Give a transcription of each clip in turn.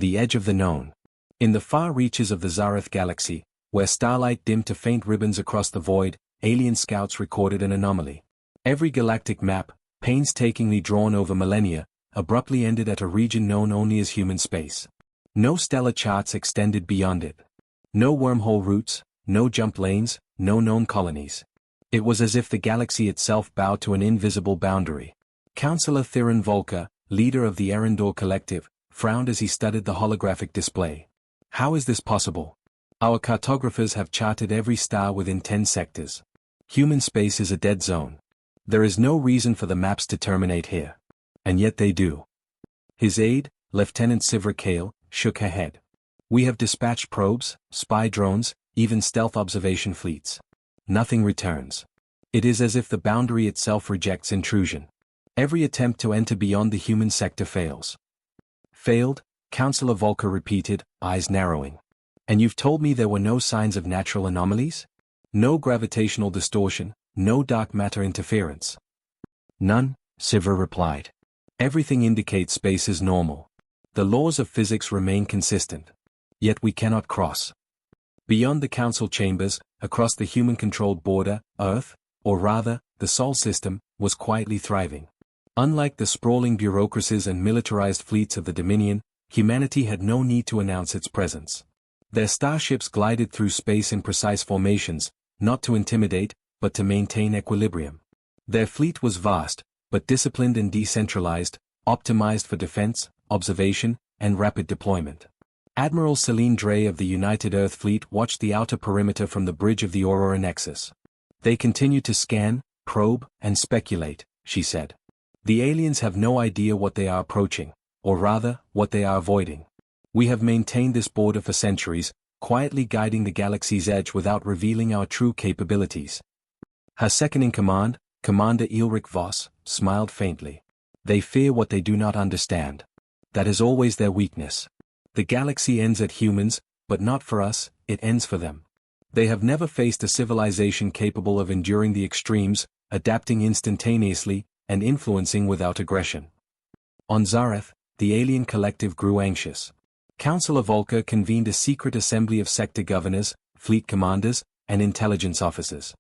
the edge of the known. In the far reaches of the Zareth galaxy, where starlight dimmed to faint ribbons across the void, alien scouts recorded an anomaly. Every galactic map, painstakingly drawn over millennia, abruptly ended at a region known only as human space. No stellar charts extended beyond it. No wormhole routes, no jump lanes, no known colonies. It was as if the galaxy itself bowed to an invisible boundary. Counselor Thiron Volker, leader of the Erendor Collective, frowned as he studied the holographic display. How is this possible? Our cartographers have charted every star within 10 sectors. Human space is a dead zone. There is no reason for the maps to terminate here. And yet they do. His aide, Lieutenant Sivra Kale, shook her head. We have dispatched probes, spy drones, even stealth observation fleets. Nothing returns. It is as if the boundary itself rejects intrusion. Every attempt to enter beyond the human sector fails. Failed, Counselor Volker repeated, eyes narrowing. And you've told me there were no signs of natural anomalies? No gravitational distortion, no dark matter interference. None, Sivra replied. Everything indicates space is normal. The laws of physics remain consistent. Yet we cannot cross. Beyond the council chambers, across the human-controlled border, Earth, or rather, the Sol system, was quietly thriving. Unlike the sprawling bureaucracies and militarized fleets of the Dominion, humanity had no need to announce its presence. Their starships glided through space in precise formations, not to intimidate, but to maintain equilibrium. Their fleet was vast, but disciplined and decentralized, optimized for defense, observation, and rapid deployment. Admiral Celine Drey of the United Earth Fleet watched the outer perimeter from the bridge of the Aurora Nexus. They continue to scan, probe, and speculate, she said. The aliens have no idea what they are approaching, or rather, what they are avoiding. We have maintained this border for centuries, quietly guiding the galaxy's edge without revealing our true capabilities. Her second-in-command, Commander Ulrich Voss, smiled faintly. They fear what they do not understand. That is always their weakness. The galaxy ends at humans, but not for us, it ends for them. They have never faced a civilization capable of enduring the extremes, adapting instantaneously, and influencing without aggression. On Zareth, the alien collective grew anxious. Counselor Volker convened a secret assembly of sector governors, fleet commanders, and intelligence officers.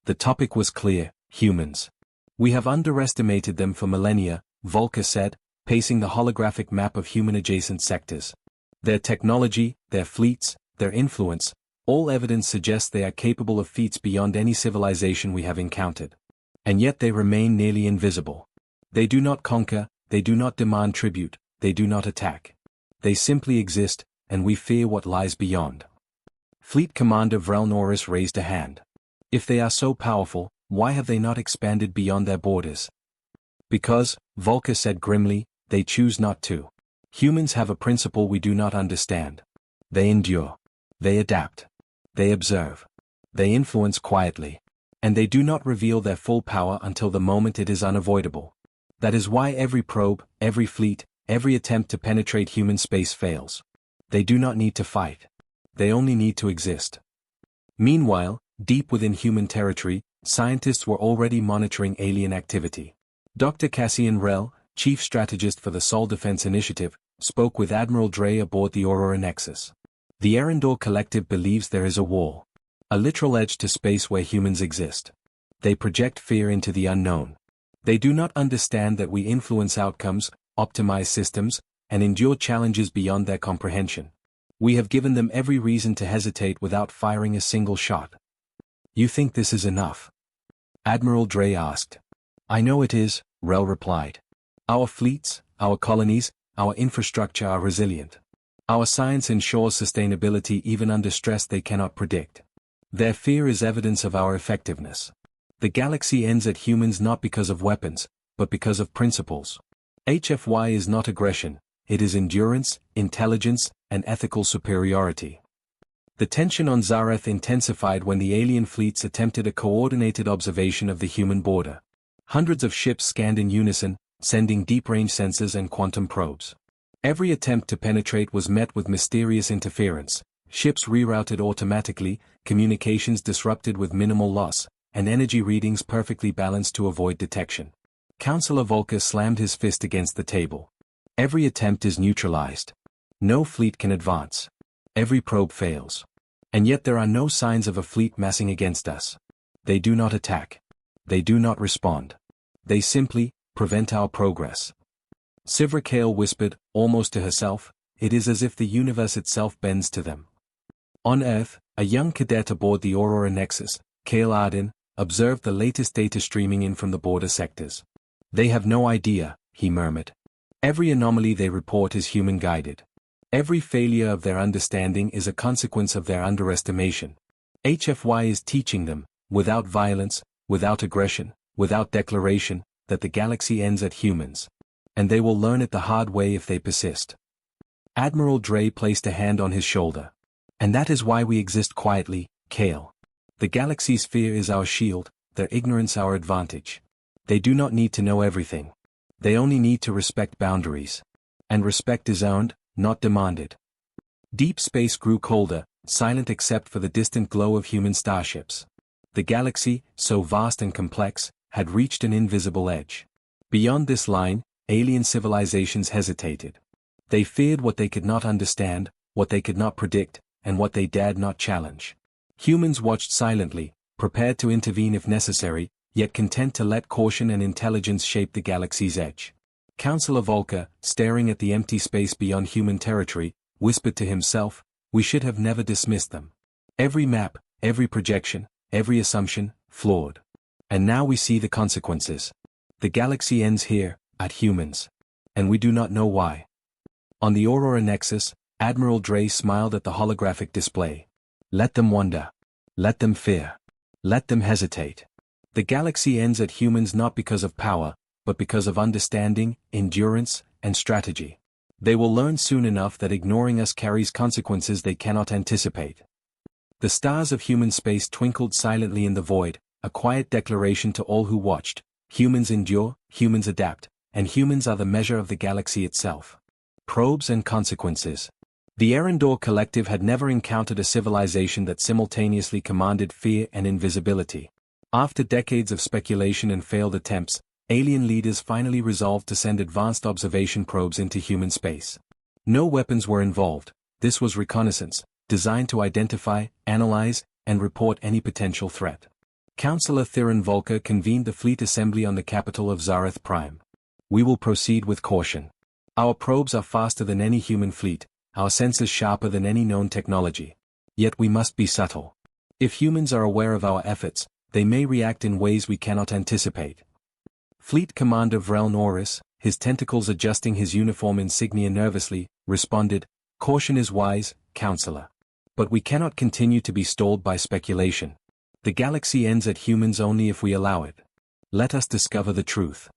The topic was clear: humans. We have underestimated them for millennia, Volker said, pacing the holographic map of human-adjacent sectors. Their technology, their fleets, their influence, all evidence suggests they are capable of feats beyond any civilization we have encountered. And yet they remain nearly invisible. They do not conquer, they do not demand tribute, they do not attack. They simply exist, and we fear what lies beyond. Fleet Commander Vrel Norris raised a hand. If they are so powerful, why have they not expanded beyond their borders? Because, Volker said grimly, they choose not to. Humans have a principle we do not understand. They endure. They adapt. They observe. They influence quietly. And they do not reveal their full power until the moment it is unavoidable. That is why every probe, every fleet, every attempt to penetrate human space fails. They do not need to fight. They only need to exist. Meanwhile, deep within human territory, scientists were already monitoring alien activity. Dr. Cassian Rell, chief strategist for the Sol Defense Initiative, spoke with Admiral Drey aboard the Aurora Nexus. The Erendor Collective believes there is a wall. A literal edge to space where humans exist. They project fear into the unknown. They do not understand that we influence outcomes, optimize systems, and endure challenges beyond their comprehension. We have given them every reason to hesitate without firing a single shot. You think this is enough? Admiral Drey asked. I know it is, Rell replied. Our fleets, our colonies, our infrastructure are resilient. Our science ensures sustainability even under stress they cannot predict. Their fear is evidence of our effectiveness. The galaxy ends at humans not because of weapons, but because of principles. HFY is not aggression, it is endurance, intelligence, and ethical superiority. The tension on Zareth intensified when the alien fleets attempted a coordinated observation of the human border. Hundreds of ships scanned in unison, sending deep-range sensors and quantum probes. Every attempt to penetrate was met with mysterious interference, ships rerouted automatically, communications disrupted with minimal loss, and energy readings perfectly balanced to avoid detection. Counselor Volker slammed his fist against the table. Every attempt is neutralized. No fleet can advance. Every probe fails. And yet there are no signs of a fleet massing against us. They do not attack. They do not respond. They simply prevent our progress. Sivra Kale whispered, almost to herself, it is as if the universe itself bends to them. On Earth, a young cadet aboard the Aurora Nexus, Kale Arden, observed the latest data streaming in from the border sectors. They have no idea, he murmured. Every anomaly they report is human-guided. Every failure of their understanding is a consequence of their underestimation. HFY is teaching them, without violence, without aggression, without declaration, that the galaxy ends at humans. And they will learn it the hard way if they persist. Admiral Dre placed a hand on his shoulder. And that is why we exist quietly, Kale. The galaxy's fear is our shield, their ignorance our advantage. They do not need to know everything. They only need to respect boundaries. And respect is earned, not demanded. Deep space grew colder, silent except for the distant glow of human starships. The galaxy, so vast and complex, had reached an invisible edge. Beyond this line, alien civilizations hesitated. They feared what they could not understand, what they could not predict, and what they dared not challenge. Humans watched silently, prepared to intervene if necessary, yet content to let caution and intelligence shape the galaxy's edge. Counselor Volker, staring at the empty space beyond human territory, whispered to himself, we should have never dismissed them. Every map, every projection, every assumption, flawed. And now we see the consequences. The galaxy ends here, at humans. And we do not know why. On the Aurora Nexus, Admiral Dre smiled at the holographic display. Let them wonder. Let them fear. Let them hesitate. The galaxy ends at humans not because of power, but because of understanding, endurance, and strategy. They will learn soon enough that ignoring us carries consequences they cannot anticipate. The stars of human space twinkled silently in the void, a quiet declaration to all who watched. Humans endure, humans adapt, and humans are the measure of the galaxy itself. Probes and consequences. The Erendor Collective had never encountered a civilization that simultaneously commanded fear and invisibility. After decades of speculation and failed attempts, alien leaders finally resolved to send advanced observation probes into human space. No weapons were involved. This was reconnaissance, designed to identify, analyze, and report any potential threat. Counselor Theron Volker convened the fleet assembly on the capital of Zareth Prime. We will proceed with caution. Our probes are faster than any human fleet, our sensors sharper than any known technology. Yet we must be subtle. If humans are aware of our efforts, they may react in ways we cannot anticipate. Fleet Commander Vrel Norris, his tentacles adjusting his uniform insignia nervously, responded, caution is wise, Counselor. But we cannot continue to be stalled by speculation. The galaxy ends at humans only if we allow it. Let us discover the truth.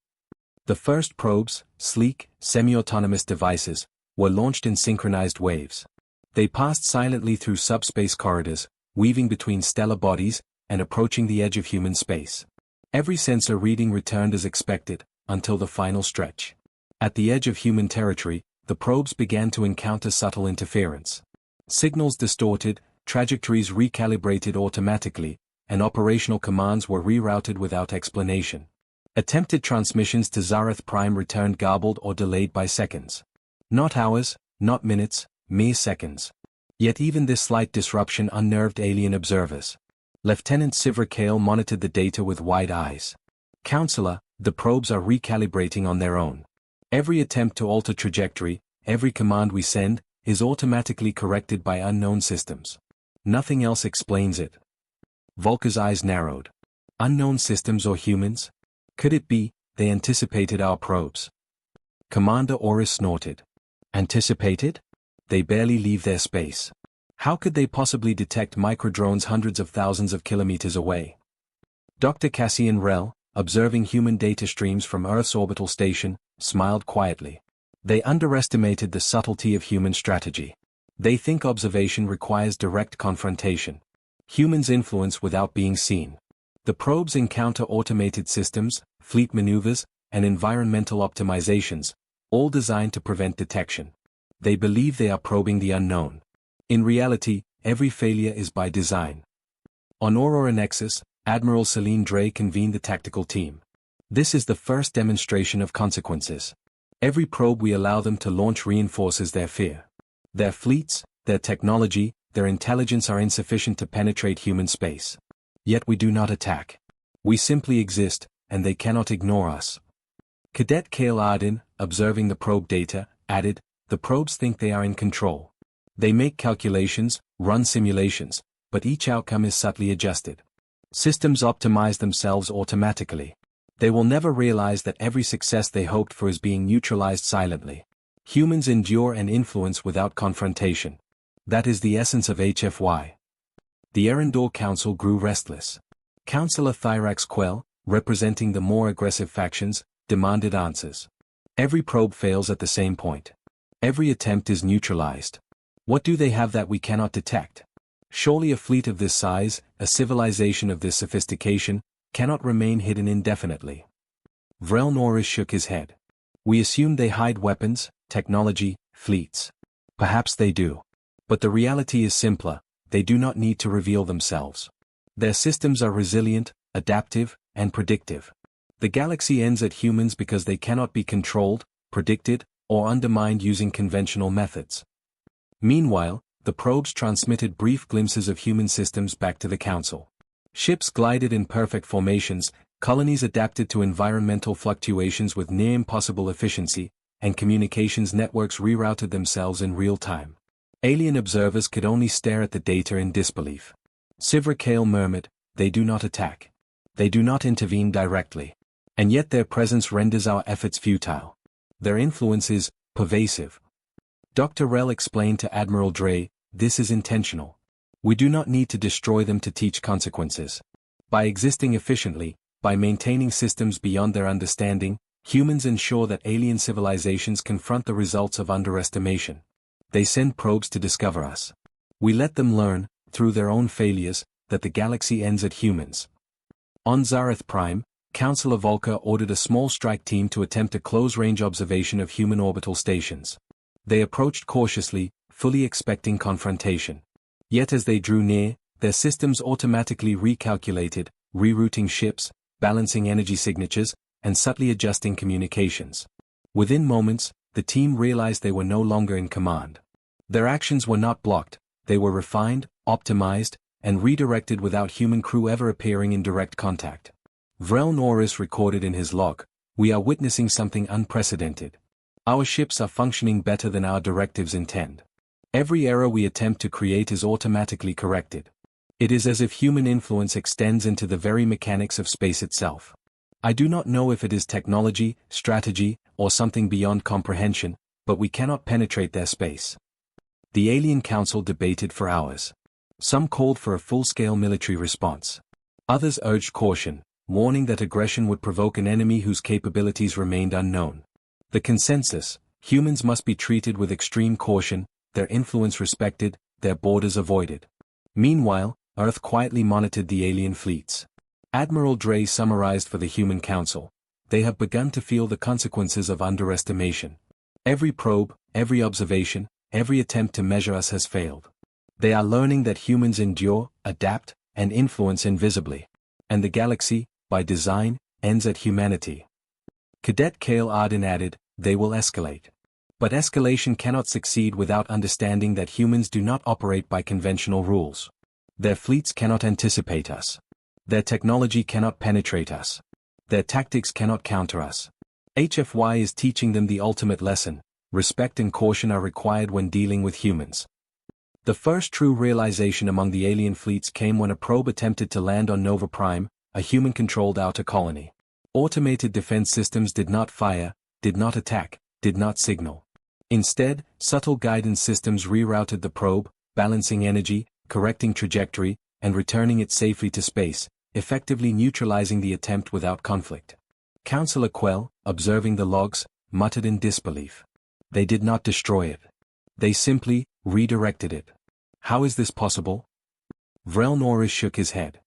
The first probes, sleek, semi-autonomous devices, were launched in synchronized waves. They passed silently through subspace corridors, weaving between stellar bodies, and approaching the edge of human space. Every sensor reading returned as expected, until the final stretch. At the edge of human territory, the probes began to encounter subtle interference. Signals distorted, trajectories recalibrated automatically, and operational commands were rerouted without explanation. Attempted transmissions to Zareth Prime returned garbled or delayed by seconds. Not hours, not minutes, mere seconds. Yet even this slight disruption unnerved alien observers. Lieutenant Sivra Kale monitored the data with wide eyes. Counselor, the probes are recalibrating on their own. Every attempt to alter trajectory, every command we send, is automatically corrected by unknown systems. Nothing else explains it. Volker's eyes narrowed. Unknown systems or humans? Could it be, they anticipated our probes? Commander Oris snorted. Anticipated? They barely leave their space. How could they possibly detect microdrones hundreds of thousands of kilometers away? Dr. Cassian Rell, observing human data streams from Earth's orbital station, smiled quietly. They underestimated the subtlety of human strategy. They think observation requires direct confrontation. Humans influence without being seen. The probes encounter automated systems, fleet maneuvers, and environmental optimizations, all designed to prevent detection. They believe they are probing the unknown. In reality, every failure is by design. On Aurora Nexus, Admiral Celine Dre convened the tactical team. This is the first demonstration of consequences. Every probe we allow them to launch reinforces their fear. Their fleets, their technology, their intelligence are insufficient to penetrate human space. Yet we do not attack. We simply exist, and they cannot ignore us. Cadet Kale Arden, observing the probe data, added, "The probes think they are in control. They make calculations, run simulations, but each outcome is subtly adjusted. Systems optimize themselves automatically. They will never realize that every success they hoped for is being neutralized silently. Humans endure and influence without confrontation. That is the essence of HFY." The Erendor Council grew restless. Councillor Thyrax Quell, representing the more aggressive factions, demanded answers. Every probe fails at the same point. Every attempt is neutralized. What do they have that we cannot detect? Surely a fleet of this size, a civilization of this sophistication, cannot remain hidden indefinitely. Vrel Norris shook his head. "We assume they hide weapons, technology, fleets. Perhaps they do. But the reality is simpler, they do not need to reveal themselves. Their systems are resilient, adaptive, and predictive. The galaxy ends at humans because they cannot be controlled, predicted, or undermined using conventional methods." Meanwhile, the probes transmitted brief glimpses of human systems back to the Council. Ships glided in perfect formations, colonies adapted to environmental fluctuations with near-impossible efficiency, and communications networks rerouted themselves in real time. Alien observers could only stare at the data in disbelief. Sivra Kale murmured, "They do not attack. They do not intervene directly. And yet their presence renders our efforts futile. Their influence is pervasive." Dr. Rell explained to Admiral Dre, "This is intentional. We do not need to destroy them to teach consequences. By existing efficiently, by maintaining systems beyond their understanding, humans ensure that alien civilizations confront the results of underestimation. They send probes to discover us. We let them learn, through their own failures, that the galaxy ends at humans." On Zareth Prime, Councillor Volker ordered a small strike team to attempt a close-range observation of human orbital stations. They approached cautiously, fully expecting confrontation. Yet as they drew near, their systems automatically recalculated, rerouting ships, balancing energy signatures, and subtly adjusting communications. Within moments, the team realized they were no longer in command. Their actions were not blocked, they were refined, optimized, and redirected without human crew ever appearing in direct contact. Vrel Norris recorded in his log, "We are witnessing something unprecedented. Our ships are functioning better than our directives intend. Every error we attempt to create is automatically corrected. It is as if human influence extends into the very mechanics of space itself. I do not know if it is technology, strategy, or something beyond comprehension, but we cannot penetrate their space." The Alien Council debated for hours. Some called for a full-scale military response. Others urged caution, warning that aggression would provoke an enemy whose capabilities remained unknown. The consensus: humans must be treated with extreme caution, their influence respected, their borders avoided. Meanwhile, Earth quietly monitored the alien fleets. Admiral Dre summarized for the Human Council, "They have begun to feel the consequences of underestimation. Every probe, every observation, every attempt to measure us has failed. They are learning that humans endure, adapt, and influence invisibly. And the galaxy, by design, ends at humanity." Cadet Kale Arden added, "They will escalate. But escalation cannot succeed without understanding that humans do not operate by conventional rules. Their fleets cannot anticipate us. Their technology cannot penetrate us. Their tactics cannot counter us. HFY is teaching them the ultimate lesson: respect and caution are required when dealing with humans." The first true realization among the alien fleets came when a probe attempted to land on Nova Prime, a human-controlled outer colony. Automated defense systems did not fire, did not attack, did not signal. Instead, subtle guidance systems rerouted the probe, balancing energy, correcting trajectory, and returning it safely to space, effectively neutralizing the attempt without conflict. Councillor Quell, observing the logs, muttered in disbelief. "They did not destroy it. They simply redirected it. How is this possible?" Vrel Norris shook his head.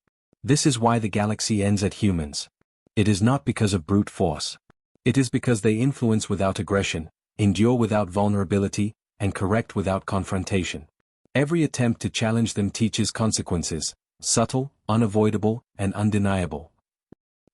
"This is why the galaxy ends at humans. It is not because of brute force. It is because they influence without aggression, endure without vulnerability, and correct without confrontation. Every attempt to challenge them teaches consequences, subtle, unavoidable, and undeniable."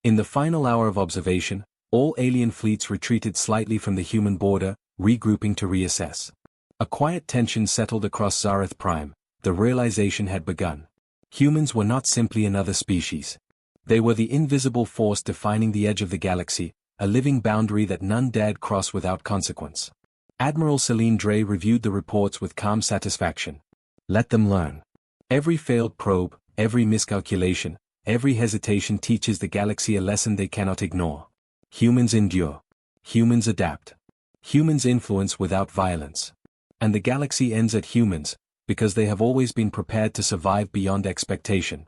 In the final hour of observation, all alien fleets retreated slightly from the human border, regrouping to reassess. A quiet tension settled across Zareth Prime. The realization had begun. Humans were not simply another species. They were the invisible force defining the edge of the galaxy, a living boundary that none dared cross without consequence. Admiral Celine Drey reviewed the reports with calm satisfaction. Let them learn. Every failed probe, every miscalculation, every hesitation teaches the galaxy a lesson they cannot ignore. Humans endure. Humans adapt. Humans influence without violence. And the galaxy ends at humans, because they have always been prepared to survive beyond expectation.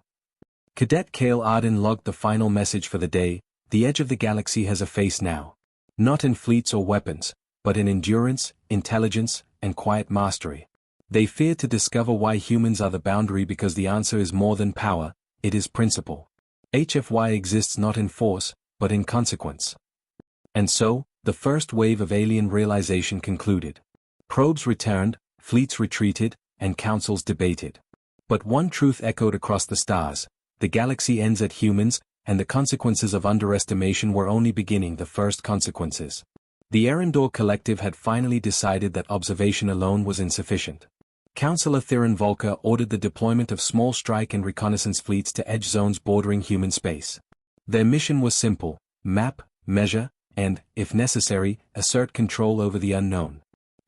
Cadet Kale Arden logged the final message for the day. The edge of the galaxy has a face now. Not in fleets or weapons, but in endurance, intelligence, and quiet mastery. They fear to discover why humans are the boundary because the answer is more than power, it is principle. HFY exists not in force, but in consequence. And so, the first wave of alien realization concluded. Probes returned, fleets retreated, and councils debated. But one truth echoed across the stars: the galaxy ends at humans, and the consequences of underestimation were only beginning. The first consequences. The Erendor Collective had finally decided that observation alone was insufficient. Councillor Theron Volker ordered the deployment of small strike and reconnaissance fleets to edge zones bordering human space. Their mission was simple: map, measure, and, if necessary, assert control over the unknown.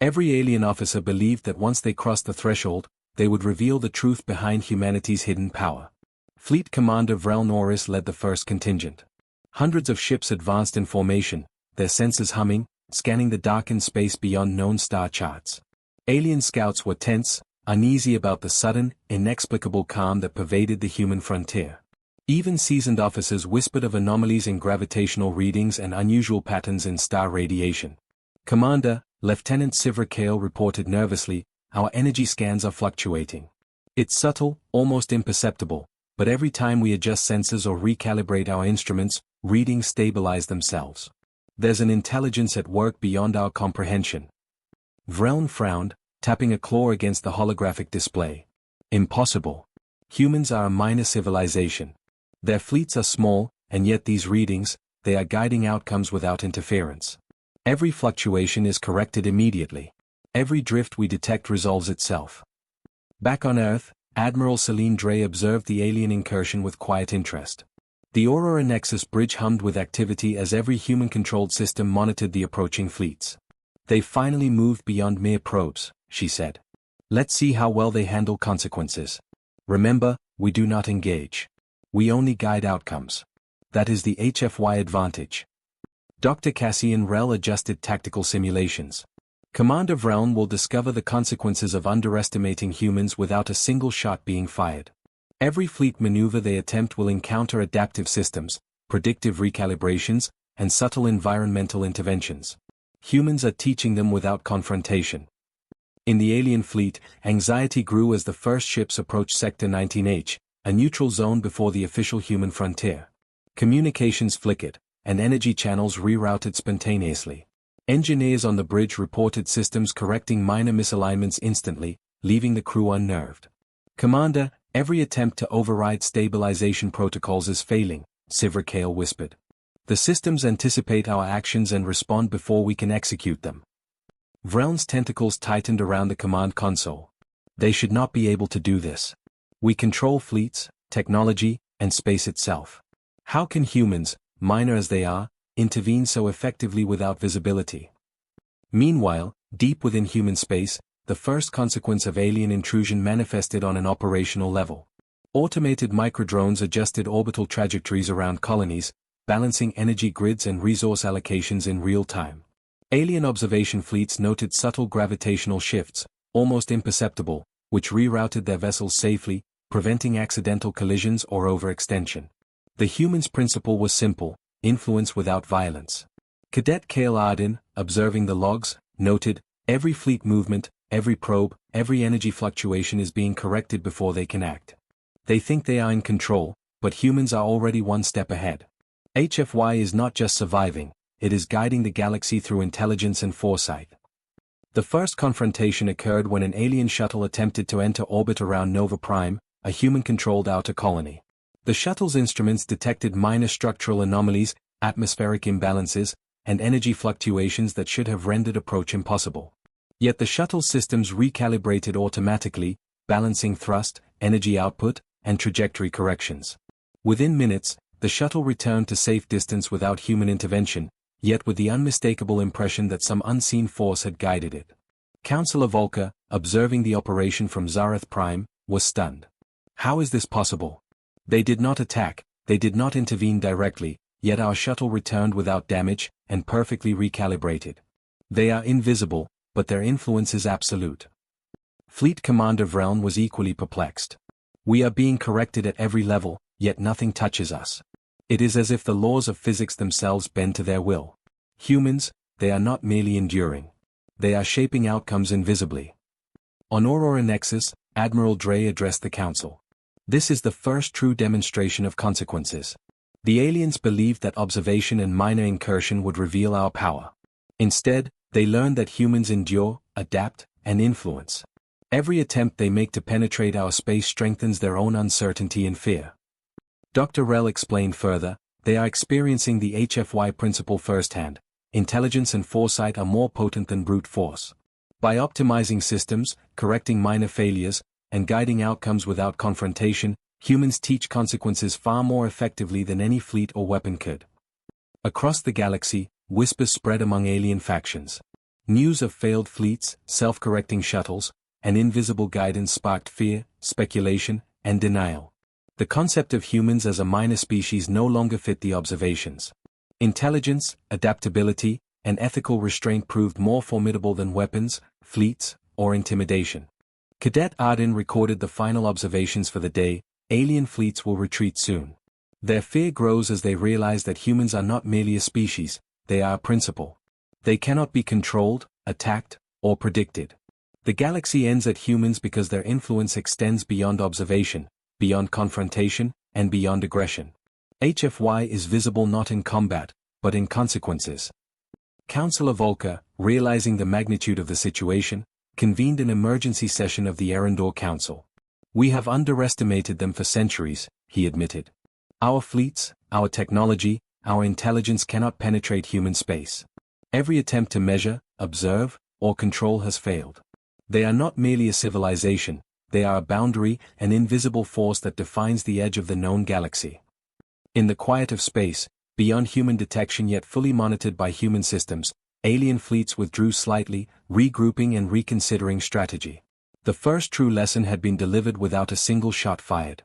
Every alien officer believed that once they crossed the threshold, they would reveal the truth behind humanity's hidden power. Fleet Commander Vrel Norris led the first contingent. Hundreds of ships advanced in formation, their sensors humming, scanning the darkened space beyond known star charts. Alien scouts were tense, uneasy about the sudden, inexplicable calm that pervaded the human frontier. Even seasoned officers whispered of anomalies in gravitational readings and unusual patterns in star radiation. Commander, Lieutenant Sivra Kale reported nervously, "Our energy scans are fluctuating. It's subtle, almost imperceptible, but every time we adjust sensors or recalibrate our instruments, readings stabilize themselves. There's an intelligence at work beyond our comprehension." Vreln frowned, tapping a claw against the holographic display. "Impossible. Humans are a minor civilization. Their fleets are small, and yet these readings, they are guiding outcomes without interference. Every fluctuation is corrected immediately. Every drift we detect resolves itself." Back on Earth, Admiral Celine Drey observed the alien incursion with quiet interest. The Aurora Nexus bridge hummed with activity as every human-controlled system monitored the approaching fleets. "They finally moved beyond mere probes," she said. "Let's see how well they handle consequences. Remember, we do not engage. We only guide outcomes. That is the HFY advantage." Dr. Cassian Rel adjusted tactical simulations. Commander Vreln will discover the consequences of underestimating humans without a single shot being fired. Every fleet maneuver they attempt will encounter adaptive systems, predictive recalibrations, and subtle environmental interventions. Humans are teaching them without confrontation. In the alien fleet, anxiety grew as the first ships approached Sector 19H, a neutral zone before the official human frontier. Communications flickered, and energy channels rerouted spontaneously. Engineers on the bridge reported systems correcting minor misalignments instantly, leaving the crew unnerved. "Commander, every attempt to override stabilization protocols is failing," Sivra Kale whispered. "The systems anticipate our actions and respond before we can execute them." Vreln's tentacles tightened around the command console. "They should not be able to do this. We control fleets, technology, and space itself. How can humans, minor as they are, intervene so effectively without visibility?" Meanwhile, deep within human space, the first consequence of alien intrusion manifested on an operational level. Automated microdrones adjusted orbital trajectories around colonies, balancing energy grids and resource allocations in real time. Alien observation fleets noted subtle gravitational shifts, almost imperceptible, which rerouted their vessels safely, preventing accidental collisions or overextension. The human's principle was simple: influence without violence. Cadet Kale Arden, observing the logs, noted, "Every fleet movement, every probe, every energy fluctuation is being corrected before they can act. They think they are in control, but humans are already one step ahead. HFY is not just surviving, it is guiding the galaxy through intelligence and foresight." The first confrontation occurred when an alien shuttle attempted to enter orbit around Nova Prime, a human-controlled outer colony. The shuttle's instruments detected minor structural anomalies, atmospheric imbalances, and energy fluctuations that should have rendered approach impossible. Yet the shuttle systems recalibrated automatically, balancing thrust, energy output, and trajectory corrections. Within minutes, the shuttle returned to safe distance without human intervention, yet with the unmistakable impression that some unseen force had guided it. Counselor Volker, observing the operation from Zareth Prime, was stunned. How is this possible? They did not attack, they did not intervene directly, yet our shuttle returned without damage, and perfectly recalibrated. They are invisible, but their influence is absolute. Fleet Commander Vreln was equally perplexed. We are being corrected at every level, yet nothing touches us. It is as if the laws of physics themselves bend to their will. Humans, they are not merely enduring. They are shaping outcomes invisibly. On Aurora Nexus, Admiral Dre addressed the Council. This is the first true demonstration of consequences. The aliens believed that observation and minor incursion would reveal our power. Instead, they learned that humans endure, adapt, and influence. Every attempt they make to penetrate our space strengthens their own uncertainty and fear. Dr. Rel explained further, they are experiencing the HFY principle firsthand. Intelligence and foresight are more potent than brute force. By optimizing systems, correcting minor failures, and guiding outcomes without confrontation, humans teach consequences far more effectively than any fleet or weapon could. Across the galaxy, whispers spread among alien factions. News of failed fleets, self-correcting shuttles, and invisible guidance sparked fear, speculation, and denial. The concept of humans as a minor species no longer fit the observations. Intelligence, adaptability, and ethical restraint proved more formidable than weapons, fleets, or intimidation. Cadet Arden recorded the final observations for the day. Alien fleets will retreat soon. Their fear grows as they realize that humans are not merely a species, they are a principle. They cannot be controlled, attacked, or predicted. The galaxy ends at humans because their influence extends beyond observation, beyond confrontation, and beyond aggression. HFY is visible not in combat, but in consequences. Counselor Volker, realizing the magnitude of the situation, convened an emergency session of the Erendor Council. We have underestimated them for centuries, he admitted. Our fleets, our technology, our intelligence cannot penetrate human space. Every attempt to measure, observe, or control has failed. They are not merely a civilization, they are a boundary, an invisible force that defines the edge of the known galaxy. In the quiet of space, beyond human detection yet fully monitored by human systems, alien fleets withdrew slightly, regrouping and reconsidering strategy. The first true lesson had been delivered without a single shot fired.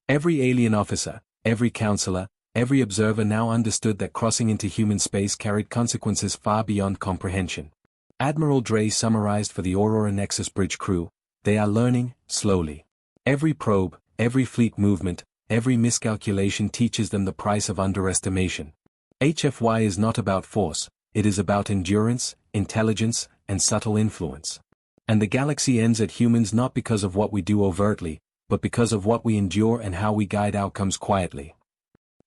Every alien officer, every counselor, every observer now understood that crossing into human space carried consequences far beyond comprehension. Admiral Dre summarized for the Aurora Nexus bridge crew, they are learning, slowly. Every probe, every fleet movement, every miscalculation teaches them the price of underestimation. HFY is not about force, it is about endurance, intelligence, and subtle influence. And the galaxy ends at humans not because of what we do overtly, but because of what we endure and how we guide outcomes quietly.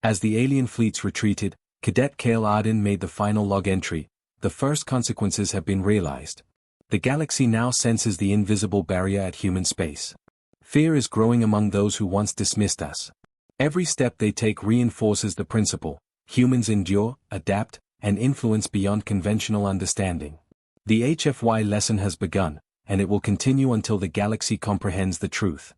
As the alien fleets retreated, Cadet Kale Arden made the final log entry. The first consequences have been realized. The galaxy now senses the invisible barrier at human space. Fear is growing among those who once dismissed us. Every step they take reinforces the principle: humans endure, adapt, and influence beyond conventional understanding. The HFY lesson has begun, and it will continue until the galaxy comprehends the truth.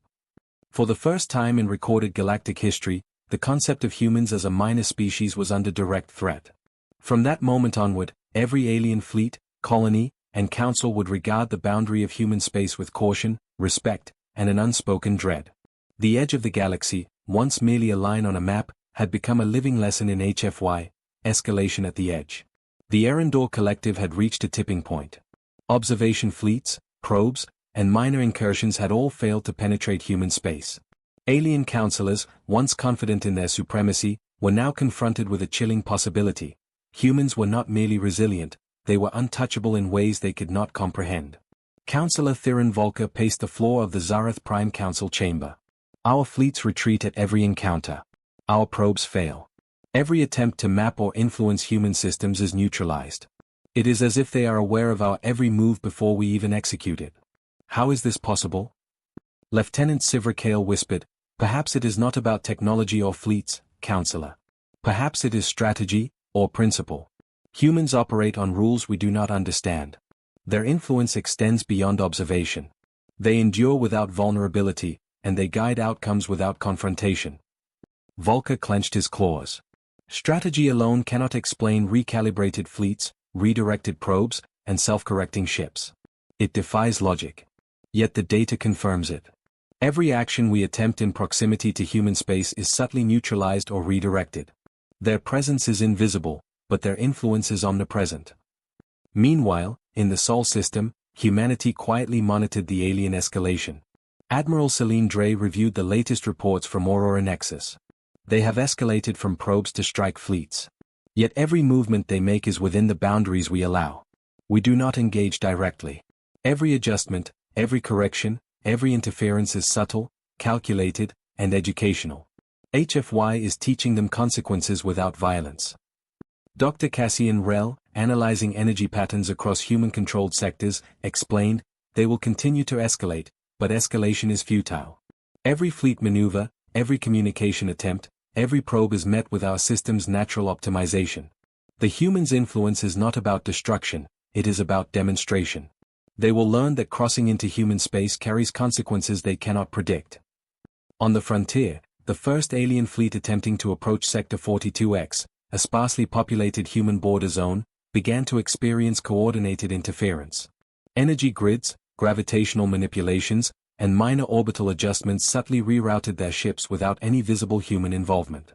For the first time in recorded galactic history, the concept of humans as a minor species was under direct threat. From that moment onward, every alien fleet, colony, and council would regard the boundary of human space with caution, respect, and an unspoken dread. The edge of the galaxy, once merely a line on a map, had become a living lesson in HFY, escalation at the edge. The Erendor Collective had reached a tipping point. Observation fleets, probes, and minor incursions had all failed to penetrate human space. Alien counselors, once confident in their supremacy, were now confronted with a chilling possibility. Humans were not merely resilient, they were untouchable in ways they could not comprehend. Counselor Thirin Volker paced the floor of the Zareth Prime Council chamber. Our fleets retreat at every encounter. Our probes fail. Every attempt to map or influence human systems is neutralized. It is as if they are aware of our every move before we even execute it. How is this possible? Lieutenant Sivra Kale whispered, perhaps it is not about technology or fleets, Counselor. Perhaps it is strategy, or principle. Humans operate on rules we do not understand. Their influence extends beyond observation. They endure without vulnerability, and they guide outcomes without confrontation. Volker clenched his claws. Strategy alone cannot explain recalibrated fleets, redirected probes, and self-correcting ships. It defies logic. Yet the data confirms it. Every action we attempt in proximity to human space is subtly neutralized or redirected. Their presence is invisible, but their influence is omnipresent. Meanwhile, in the Sol system, humanity quietly monitored the alien escalation. Admiral Celine Drey reviewed the latest reports from Aurora Nexus. They have escalated from probes to strike fleets. Yet every movement they make is within the boundaries we allow. We do not engage directly. Every adjustment, every correction, every interference is subtle, calculated, and educational. HFY is teaching them consequences without violence. Dr. Cassian Rell, analyzing energy patterns across human-controlled sectors, explained, they will continue to escalate, but escalation is futile. Every fleet maneuver, every communication attempt, every probe is met with our system's natural optimization. The human's influence is not about destruction, it is about demonstration. They will learn that crossing into human space carries consequences they cannot predict. On the frontier, the first alien fleet attempting to approach Sector 42X, a sparsely populated human border zone, began to experience coordinated interference. Energy grids, gravitational manipulations, and minor orbital adjustments subtly rerouted their ships without any visible human involvement.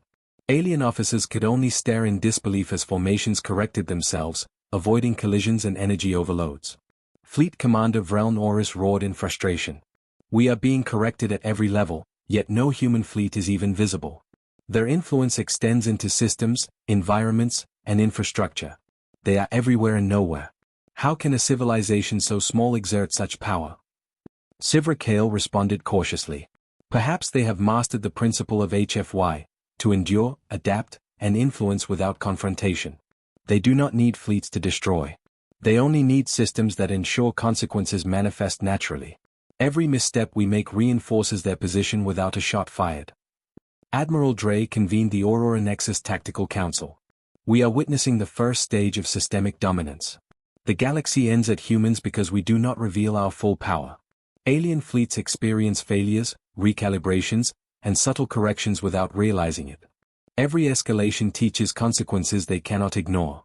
Alien officers could only stare in disbelief as formations corrected themselves, avoiding collisions and energy overloads. Fleet Commander Vreln Oris roared in frustration. We are being corrected at every level, yet no human fleet is even visible. Their influence extends into systems, environments, and infrastructure. They are everywhere and nowhere. How can a civilization so small exert such power? Sivra Kale responded cautiously. Perhaps they have mastered the principle of HFY, to endure, adapt, and influence without confrontation. They do not need fleets to destroy. They only need systems that ensure consequences manifest naturally. Every misstep we make reinforces their position without a shot fired. Admiral Drey convened the Aurora Nexus Tactical Council. We are witnessing the first stage of systemic dominance. The galaxy ends at humans because we do not reveal our full power. Alien fleets experience failures, recalibrations, and subtle corrections without realizing it. Every escalation teaches consequences they cannot ignore.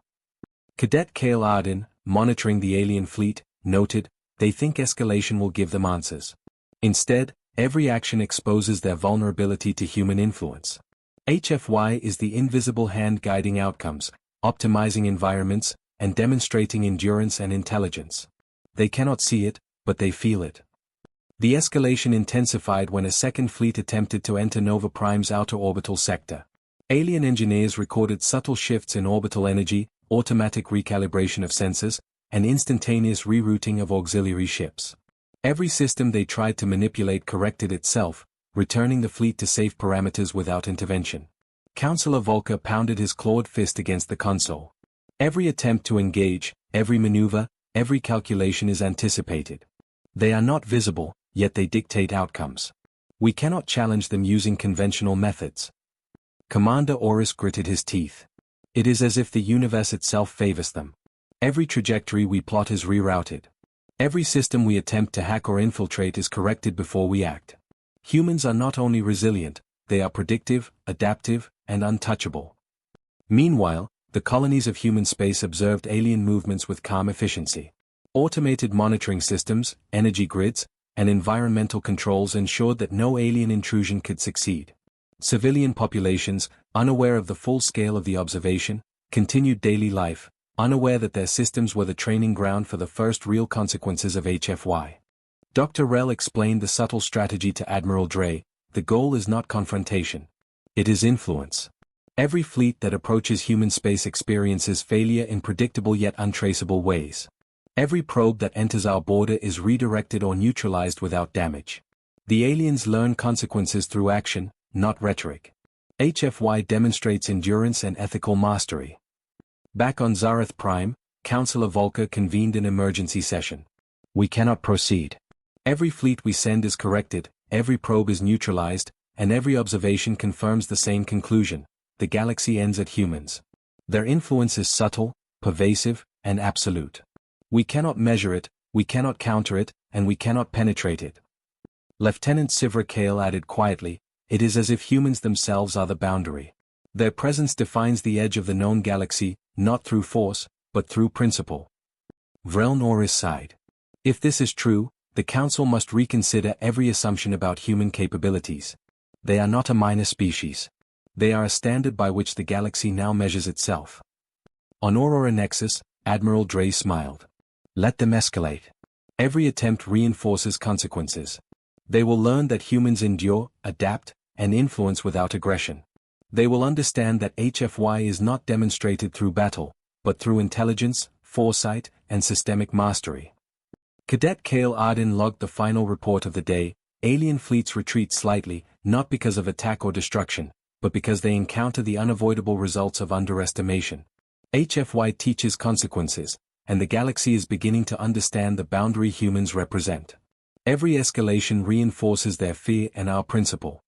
Cadet Kale Arden, monitoring the alien fleet, noted, they think escalation will give them answers. Instead, every action exposes their vulnerability to human influence. HFY is the invisible hand guiding outcomes, optimizing environments, and demonstrating endurance and intelligence. They cannot see it, but they feel it. The escalation intensified when a second fleet attempted to enter Nova Prime's outer orbital sector. Alien engineers recorded subtle shifts in orbital energy, automatic recalibration of sensors, and instantaneous rerouting of auxiliary ships. Every system they tried to manipulate corrected itself, returning the fleet to safe parameters without intervention. Counselor Volker pounded his clawed fist against the console. Every attempt to engage, every maneuver, every calculation is anticipated. They are not visible, yet they dictate outcomes. We cannot challenge them using conventional methods. Commander Oris gritted his teeth. It is as if the universe itself favors them. Every trajectory we plot is rerouted. Every system we attempt to hack or infiltrate is corrected before we act. Humans are not only resilient, they are predictive, adaptive, and untouchable. Meanwhile, the colonies of human space observed alien movements with calm efficiency. Automated monitoring systems, energy grids, and environmental controls ensured that no alien intrusion could succeed. Civilian populations, unaware of the full scale of the observation, continued daily life, unaware that their systems were the training ground for the first real consequences of HFY. Dr. Rell explained the subtle strategy to Admiral Drey. The goal is not confrontation. It is influence. Every fleet that approaches human space experiences failure in predictable yet untraceable ways. Every probe that enters our border is redirected or neutralized without damage. The aliens learn consequences through action, not rhetoric. HFY demonstrates endurance and ethical mastery. Back on Zareth Prime, Counselor Volker convened an emergency session. We cannot proceed. Every fleet we send is corrected, every probe is neutralized, and every observation confirms the same conclusion: the galaxy ends at humans. Their influence is subtle, pervasive, and absolute. We cannot measure it, we cannot counter it, and we cannot penetrate it. Lieutenant Sivra Kale added quietly, it is as if humans themselves are the boundary. Their presence defines the edge of the known galaxy, not through force, but through principle. Vrel Norris sighed. If this is true, the Council must reconsider every assumption about human capabilities. They are not a minor species. They are a standard by which the galaxy now measures itself. On Aurora Nexus, Admiral Dre smiled. Let them escalate. Every attempt reinforces consequences. They will learn that humans endure, adapt, and influence without aggression. They will understand that HFY is not demonstrated through battle, but through intelligence, foresight, and systemic mastery. Cadet Kale Arden logged the final report of the day. Alien fleets retreat slightly, not because of attack or destruction, but because they encounter the unavoidable results of underestimation. HFY teaches consequences, and the galaxy is beginning to understand the boundary humans represent. Every escalation reinforces their fear and our principle.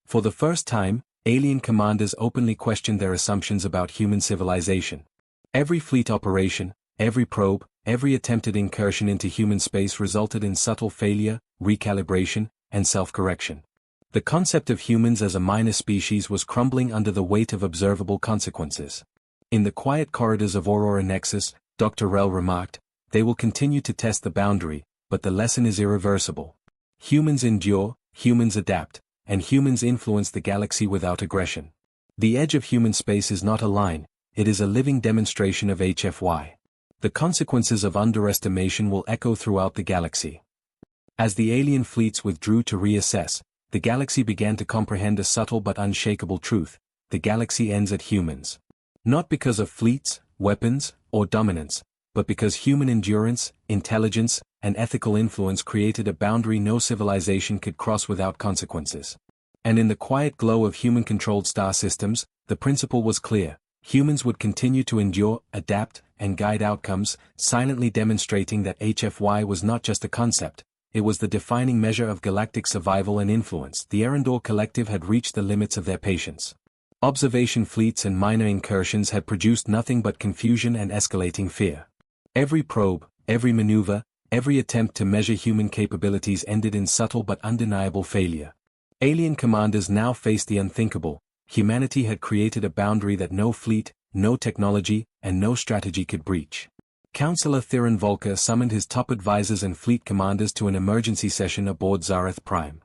For the first time, alien commanders openly questioned their assumptions about human civilization. Every fleet operation, every probe, every attempted incursion into human space resulted in subtle failure, recalibration, and self-correction. The concept of humans as a minor species was crumbling under the weight of observable consequences. In the quiet corridors of Aurora Nexus, Dr. Rel remarked, they will continue to test the boundary, but the lesson is irreversible. Humans endure, humans adapt, and humans influence the galaxy without aggression. The edge of human space is not a line, it is a living demonstration of HFY. The consequences of underestimation will echo throughout the galaxy. As the alien fleets withdrew to reassess, the galaxy began to comprehend a subtle but unshakable truth: the galaxy ends at humans. Not because of fleets, weapons, or dominance, but because human endurance, intelligence, and ethical influence created a boundary no civilization could cross without consequences. And in the quiet glow of human-controlled star systems, the principle was clear: humans would continue to endure, adapt, and guide outcomes, silently demonstrating that HFY was not just a concept, it was the defining measure of galactic survival and influence. The Erendor Collective had reached the limits of their patience. Observation fleets and minor incursions had produced nothing but confusion and escalating fear. Every probe, every maneuver, every attempt to measure human capabilities ended in subtle but undeniable failure. Alien commanders now faced the unthinkable. Humanity had created a boundary that no fleet, no technology, and no strategy could breach. Counselor Theron Volker summoned his top advisors and fleet commanders to an emergency session aboard Zareth Prime.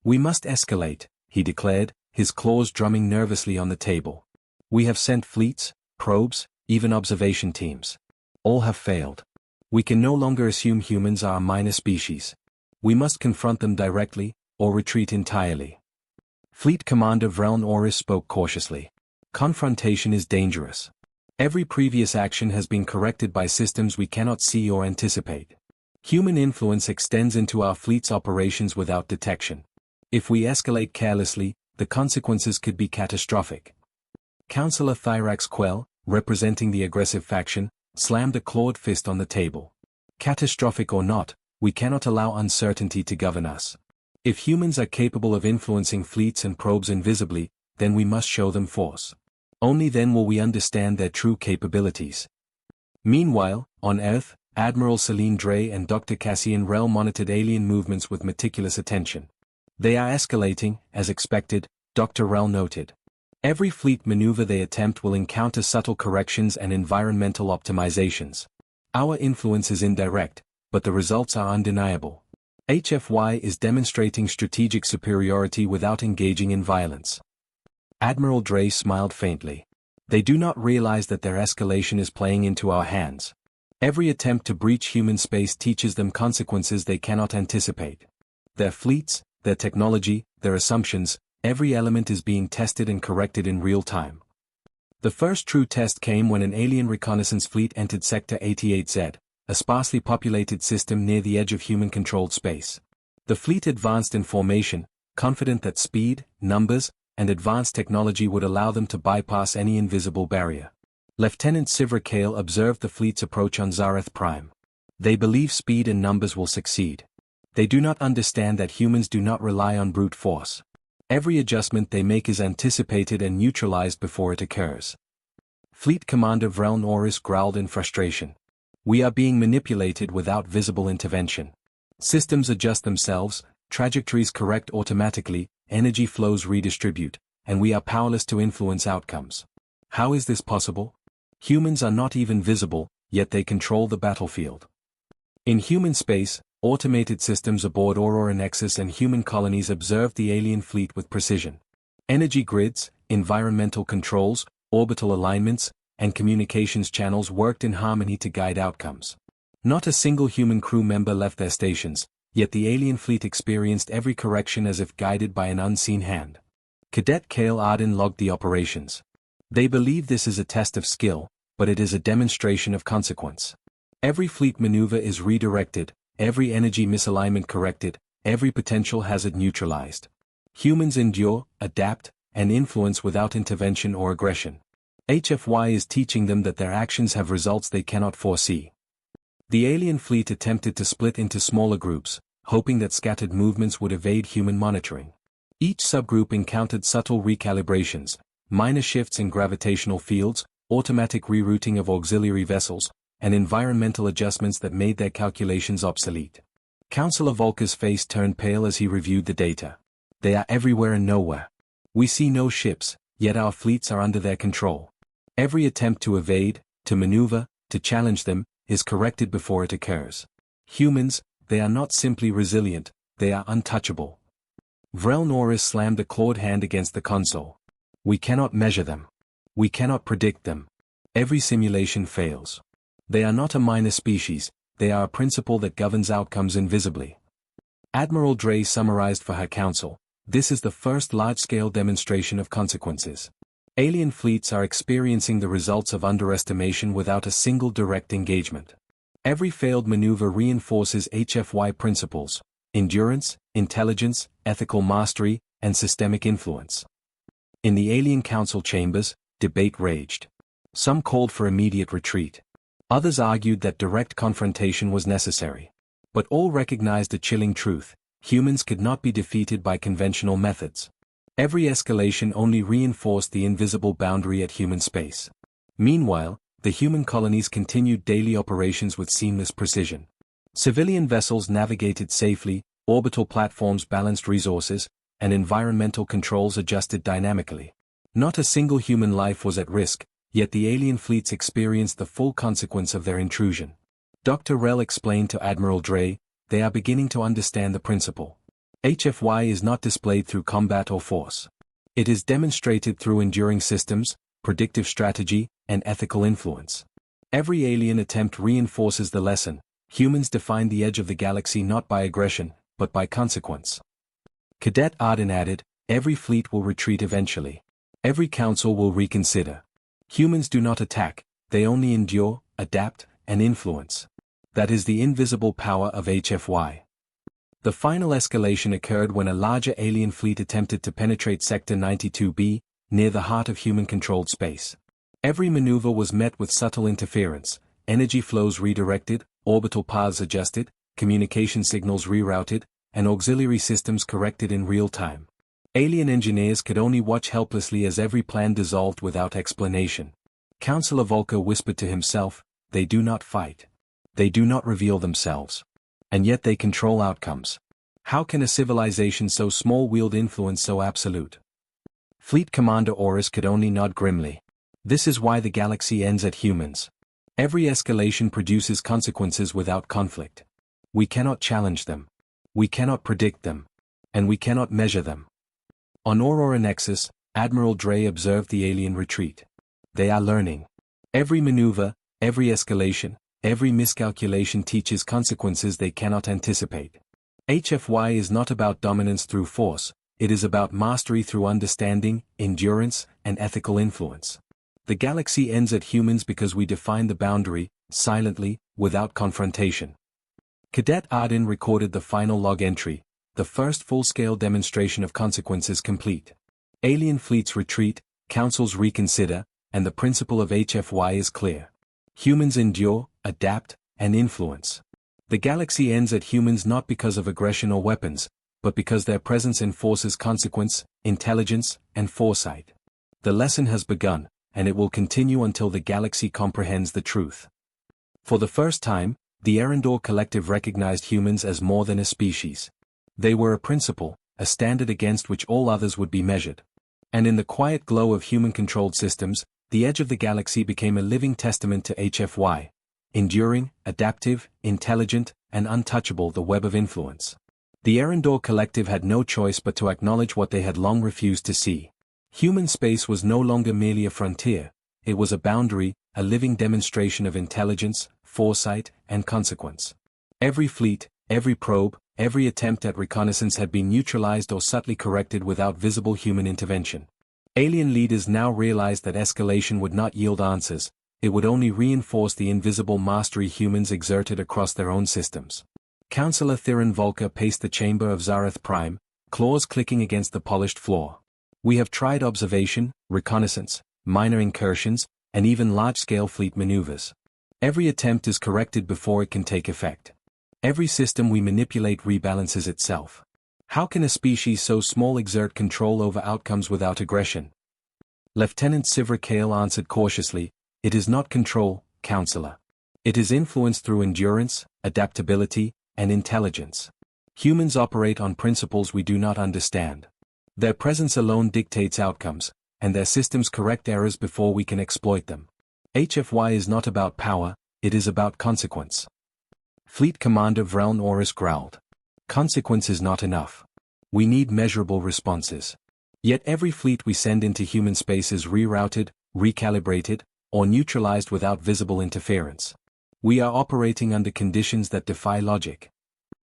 We must escalate, he declared, his claws drumming nervously on the table. We have sent fleets, probes, even observation teams. All have failed. We can no longer assume humans are a minor species. We must confront them directly, or retreat entirely. Fleet Commander Vreln Oris spoke cautiously. Confrontation is dangerous. Every previous action has been corrected by systems we cannot see or anticipate. Human influence extends into our fleet's operations without detection. If we escalate carelessly, the consequences could be catastrophic. Counselor Thyrax Quell, representing the aggressive faction, slammed a clawed fist on the table. Catastrophic or not, we cannot allow uncertainty to govern us. If humans are capable of influencing fleets and probes invisibly, then we must show them force. Only then will we understand their true capabilities. Meanwhile, on Earth, Admiral Celine Dre and Dr. Cassian Rel monitored alien movements with meticulous attention. They are escalating, as expected, Dr. Rel noted. Every fleet maneuver they attempt will encounter subtle corrections and environmental optimizations. Our influence is indirect, but the results are undeniable. HFY is demonstrating strategic superiority without engaging in violence. Admiral Dre smiled faintly. They do not realize that their escalation is playing into our hands. Every attempt to breach human space teaches them consequences they cannot anticipate. Their fleets, their technology, their assumptions, every element is being tested and corrected in real time. The first true test came when an alien reconnaissance fleet entered Sector 88Z, a sparsely populated system near the edge of human-controlled space. The fleet advanced in formation, confident that speed, numbers, and advanced technology would allow them to bypass any invisible barrier. Lieutenant Sivra Kale observed the fleet's approach on Zareth Prime. They believe speed and numbers will succeed. They do not understand that humans do not rely on brute force. Every adjustment they make is anticipated and neutralized before it occurs. Fleet Commander Vreln Oris growled in frustration. We are being manipulated without visible intervention. Systems adjust themselves, trajectories correct automatically, energy flows redistribute, and we are powerless to influence outcomes. How is this possible? Humans are not even visible, yet they control the battlefield. In human space, automated systems aboard Aurora Nexus and human colonies observed the alien fleet with precision. Energy grids, environmental controls, orbital alignments, and communications channels worked in harmony to guide outcomes. Not a single human crew member left their stations, yet the alien fleet experienced every correction as if guided by an unseen hand. Cadet Cale Arden logged the operations. They believe this is a test of skill, but it is a demonstration of consequence. Every fleet maneuver is redirected, every energy misalignment corrected, every potential hazard neutralized. Humans endure, adapt, and influence without intervention or aggression. HFY is teaching them that their actions have results they cannot foresee. The alien fleet attempted to split into smaller groups, hoping that scattered movements would evade human monitoring. Each subgroup encountered subtle recalibrations, minor shifts in gravitational fields, automatic rerouting of auxiliary vessels, and environmental adjustments that made their calculations obsolete. Counselor Volker's face turned pale as he reviewed the data. They are everywhere and nowhere. We see no ships, yet our fleets are under their control. Every attempt to evade, to maneuver, to challenge them, is corrected before it occurs. Humans, they are not simply resilient, they are untouchable. Vrel Norris slammed a clawed hand against the console. We cannot measure them. We cannot predict them. Every simulation fails. They are not a minor species, they are a principle that governs outcomes invisibly. Admiral Dre summarized for her council, this is the first large-scale demonstration of consequences. Alien fleets are experiencing the results of underestimation without a single direct engagement. Every failed maneuver reinforces HFY principles: endurance, intelligence, ethical mastery, and systemic influence. In the Alien Council chambers, debate raged. Some called for immediate retreat. Others argued that direct confrontation was necessary. But all recognized a chilling truth: humans could not be defeated by conventional methods. Every escalation only reinforced the invisible boundary at human space. Meanwhile, the human colonies continued daily operations with seamless precision. Civilian vessels navigated safely, orbital platforms balanced resources, and environmental controls adjusted dynamically. Not a single human life was at risk, yet the alien fleets experienced the full consequence of their intrusion. Dr. Rel explained to Admiral Dre, they are beginning to understand the principle. HFY is not displayed through combat or force. It is demonstrated through enduring systems, predictive strategy, and ethical influence. Every alien attempt reinforces the lesson: humans define the edge of the galaxy not by aggression, but by consequence. Cadet Arden added, every fleet will retreat eventually. Every council will reconsider. Humans do not attack, they only endure, adapt, and influence. That is the invisible power of HFY. The final escalation occurred when a larger alien fleet attempted to penetrate Sector 92B, near the heart of human-controlled space. Every maneuver was met with subtle interference, energy flows redirected, orbital paths adjusted, communication signals rerouted, and auxiliary systems corrected in real time. Alien engineers could only watch helplessly as every plan dissolved without explanation. Counselor Volker whispered to himself, they do not fight. They do not reveal themselves. And yet they control outcomes. How can a civilization so small wield influence so absolute? Fleet Commander Oris could only nod grimly. This is why the galaxy ends at humans. Every escalation produces consequences without conflict. We cannot challenge them. We cannot predict them. And we cannot measure them. On Aurora Nexus, Admiral Dre observed the alien retreat. They are learning. Every maneuver, every escalation, every miscalculation teaches consequences they cannot anticipate. HFY is not about dominance through force, it is about mastery through understanding, endurance, and ethical influence. The galaxy ends at humans because we define the boundary, silently, without confrontation. Cadet Arden recorded the final log entry, the first full-scale demonstration of consequences complete. Alien fleets retreat, councils reconsider, and the principle of HFY is clear. Humans endure, adapt, and influence. The galaxy ends at humans not because of aggression or weapons, but because their presence enforces consequence, intelligence, and foresight. The lesson has begun, and it will continue until the galaxy comprehends the truth. For the first time, the Erendor Collective recognized humans as more than a species. They were a principle, a standard against which all others would be measured. And in the quiet glow of human-controlled systems, the edge of the galaxy became a living testament to HFY. Enduring, adaptive, intelligent, and untouchable, the web of influence. The Erendor Collective had no choice but to acknowledge what they had long refused to see. Human space was no longer merely a frontier, it was a boundary, a living demonstration of intelligence, foresight, and consequence. Every fleet, every probe, every attempt at reconnaissance had been neutralized or subtly corrected without visible human intervention. Alien leaders now realized that escalation would not yield answers, it would only reinforce the invisible mastery humans exerted across their own systems. Counselor Thirin Volker paced the chamber of Zareth Prime, claws clicking against the polished floor. We have tried observation, reconnaissance, minor incursions, and even large-scale fleet maneuvers. Every attempt is corrected before it can take effect. Every system we manipulate rebalances itself. How can a species so small exert control over outcomes without aggression? Lieutenant Sivra Kale answered cautiously, "It is not control, Counselor. It is influence through endurance, adaptability, and intelligence. Humans operate on principles we do not understand. Their presence alone dictates outcomes, and their systems correct errors before we can exploit them. HFY is not about power, it is about consequence." Fleet Commander Vreln Oris growled. "Consequence is not enough. We need measurable responses. Yet every fleet we send into human space is rerouted, recalibrated, or neutralized without visible interference. We are operating under conditions that defy logic."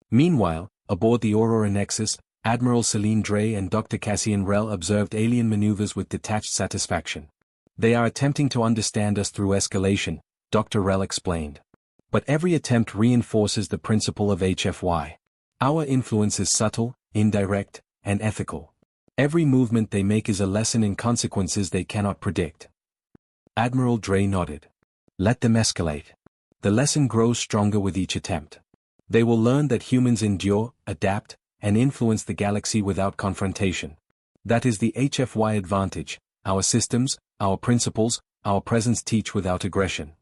Meanwhile, aboard the Aurora Nexus, Admiral Celine Dre and Dr. Cassian Rell observed alien maneuvers with detached satisfaction. "They are attempting to understand us through escalation," Dr. Rell explained. "But every attempt reinforces the principle of HFY. Our influence is subtle, indirect, and ethical. Every movement they make is a lesson in consequences they cannot predict." Admiral Dre nodded. "Let them escalate. The lesson grows stronger with each attempt. They will learn that humans endure, adapt, and influence the galaxy without confrontation. That is the HFY advantage. Our systems, our principles, our presence teach without aggression."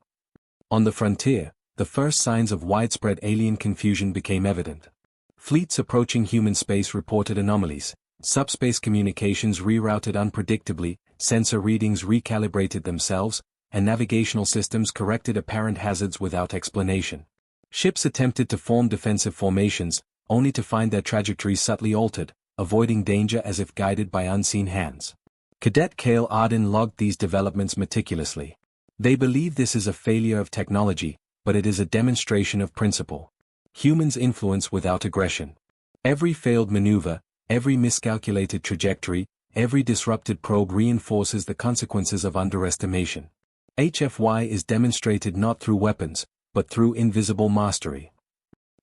On the frontier, the first signs of widespread alien confusion became evident. Fleets approaching human space reported anomalies, subspace communications rerouted unpredictably, sensor readings recalibrated themselves, and navigational systems corrected apparent hazards without explanation. Ships attempted to form defensive formations, only to find their trajectories subtly altered, avoiding danger as if guided by unseen hands. Cadet Kale Arden logged these developments meticulously. "They believe this is a failure of technology, but it is a demonstration of principle. Humans influence without aggression. Every failed maneuver, every miscalculated trajectory, every disrupted probe reinforces the consequences of underestimation. HFY is demonstrated not through weapons, but through invisible mastery."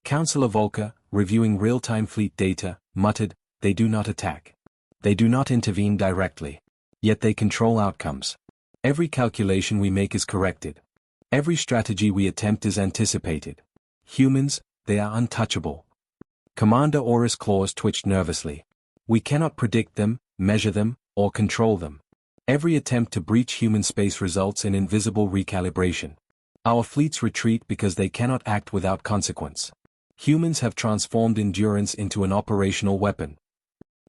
Counselor Volker, reviewing real-time fleet data, muttered, "They do not attack. They do not intervene directly. Yet they control outcomes. Every calculation we make is corrected. Every strategy we attempt is anticipated. Humans, they are untouchable." Commander Oris' claws twitched nervously. "We cannot predict them, measure them, or control them. Every attempt to breach human space results in invisible recalibration. Our fleets retreat because they cannot act without consequence. Humans have transformed endurance into an operational weapon.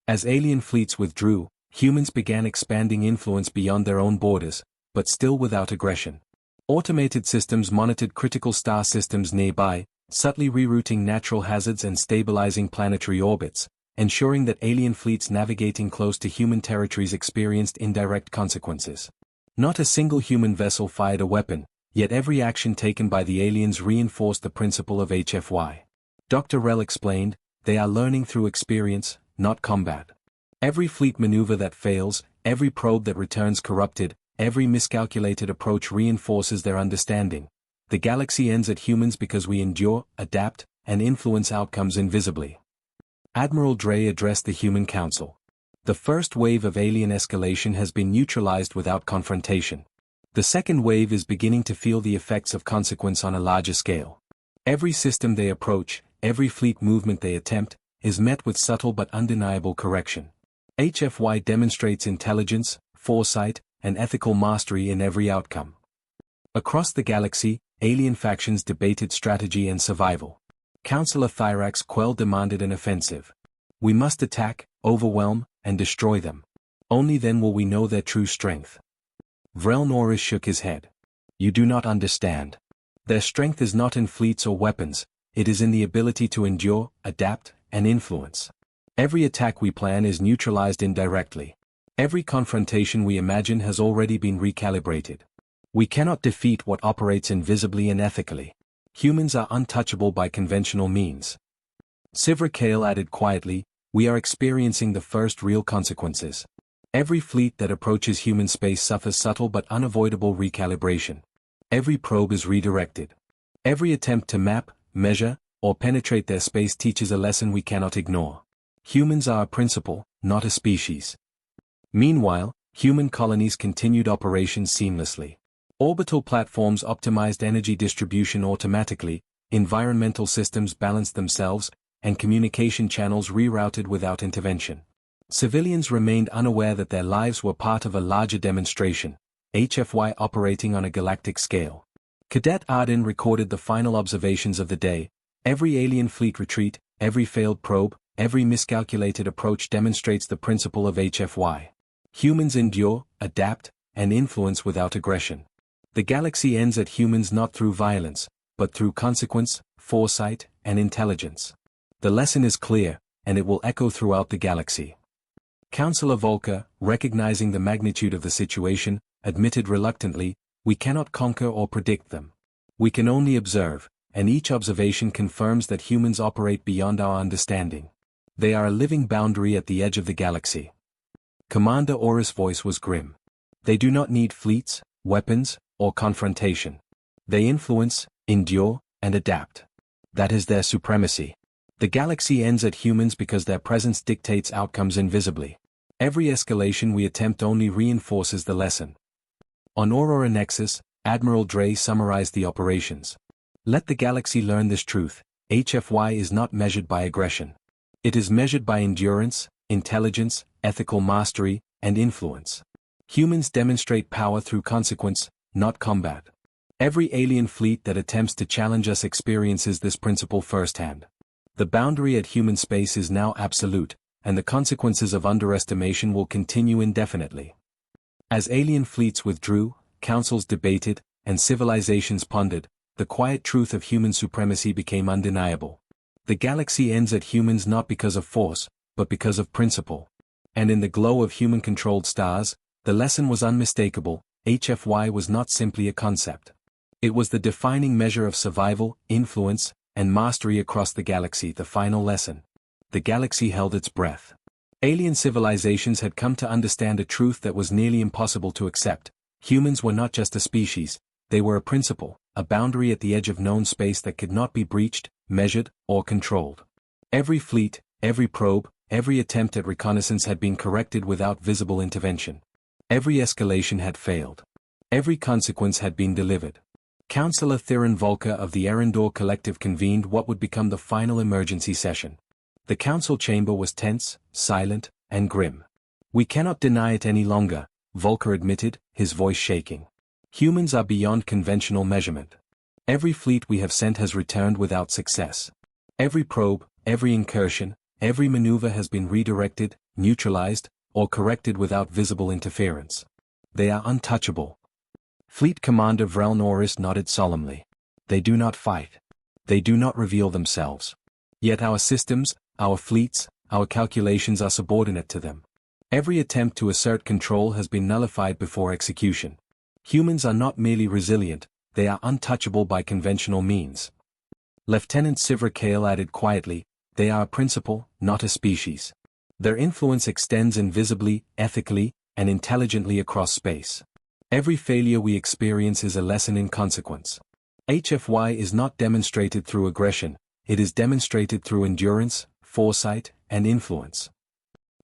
As alien fleets withdrew, humans began expanding influence beyond their own borders, but still without aggression. Automated systems monitored critical star systems nearby, subtly rerouting natural hazards and stabilizing planetary orbits, ensuring that alien fleets navigating close to human territories experienced indirect consequences. Not a single human vessel fired a weapon, yet every action taken by the aliens reinforced the principle of HFY. Dr. Rell explained, "They are learning through experience, not combat. Every fleet maneuver that fails, every probe that returns corrupted, every miscalculated approach reinforces their understanding. The galaxy ends at humans because we endure, adapt, and influence outcomes invisibly." Admiral Dre addressed the Human Council. "The first wave of alien escalation has been neutralized without confrontation. The second wave is beginning to feel the effects of consequence on a larger scale. Every system they approach, every fleet movement they attempt, is met with subtle but undeniable correction. HFY demonstrates intelligence, foresight, and ethical mastery in every outcome. Across the galaxy, alien factions debated strategy and survival. Counselor Thyrax Quell demanded an offensive. We must attack, overwhelm, and destroy them. Only then will we know their true strength. Vrel Norris shook his head. You do not understand. Their strength is not in fleets or weapons, it is in the ability to endure, adapt, and influence. Every attack we plan is neutralized indirectly. Every confrontation we imagine has already been recalibrated. We cannot defeat what operates invisibly and ethically. Humans are untouchable by conventional means. Sivra Kale added quietly, we are experiencing the first real consequences. Every fleet that approaches human space suffers subtle but unavoidable recalibration. Every probe is redirected. Every attempt to map, measure, or penetrate their space teaches a lesson we cannot ignore. Humans are a principle, not a species. Meanwhile, human colonies continued operations seamlessly. Orbital platforms optimized energy distribution automatically, environmental systems balanced themselves, and communication channels rerouted without intervention. Civilians remained unaware that their lives were part of a larger demonstration, HFY operating on a galactic scale. Cadet Arden recorded the final observations of the day. Every alien fleet retreat, every failed probe, every miscalculated approach demonstrates the principle of HFY. Humans endure, adapt, and influence without aggression. The galaxy ends at humans not through violence, but through consequence, foresight, and intelligence. The lesson is clear, and it will echo throughout the galaxy. Counselor Volker, recognizing the magnitude of the situation, admitted reluctantly, we cannot conquer or predict them. We can only observe, and each observation confirms that humans operate beyond our understanding. They are a living boundary at the edge of the galaxy. Commander Aura's voice was grim. They do not need fleets, weapons, or confrontation. They influence, endure, and adapt. That is their supremacy. The galaxy ends at humans because their presence dictates outcomes invisibly. Every escalation we attempt only reinforces the lesson. On Aurora Nexus, Admiral Dre summarized the operations. Let the galaxy learn this truth, HFY is not measured by aggression. It is measured by endurance, intelligence, ethical mastery, and influence. Humans demonstrate power through consequence, not combat. Every alien fleet that attempts to challenge us experiences this principle firsthand. The boundary at human space is now absolute, and the consequences of underestimation will continue indefinitely. As alien fleets withdrew, councils debated, and civilizations pondered, the quiet truth of human supremacy became undeniable. The galaxy ends at humans not because of force, but because of principle. And in the glow of human-controlled stars, the lesson was unmistakable, HFY was not simply a concept. It was the defining measure of survival, influence, and mastery across the galaxy, the final lesson. The galaxy held its breath. Alien civilizations had come to understand a truth that was nearly impossible to accept. Humans were not just a species, they were a principle, a boundary at the edge of known space that could not be breached, measured, or controlled. Every fleet, every probe, every attempt at reconnaissance had been corrected without visible intervention. Every escalation had failed. Every consequence had been delivered. Counselor Theron Volker of the Erendor Collective convened what would become the final emergency session. The council chamber was tense, silent, and grim. We cannot deny it any longer, Volker admitted, his voice shaking. Humans are beyond conventional measurement. Every fleet we have sent has returned without success. Every probe, every incursion, every maneuver has been redirected, neutralized, or corrected without visible interference. They are untouchable. Fleet Commander Vrel Norris nodded solemnly. They do not fight. They do not reveal themselves. Yet our systems, our fleets, our calculations are subordinate to them. Every attempt to assert control has been nullified before execution. Humans are not merely resilient, they are untouchable by conventional means. Lieutenant Sivra Kale added quietly, they are a principle, not a species. Their influence extends invisibly, ethically, and intelligently across space. Every failure we experience is a lesson in consequence. HFY is not demonstrated through aggression, it is demonstrated through endurance, foresight, and influence.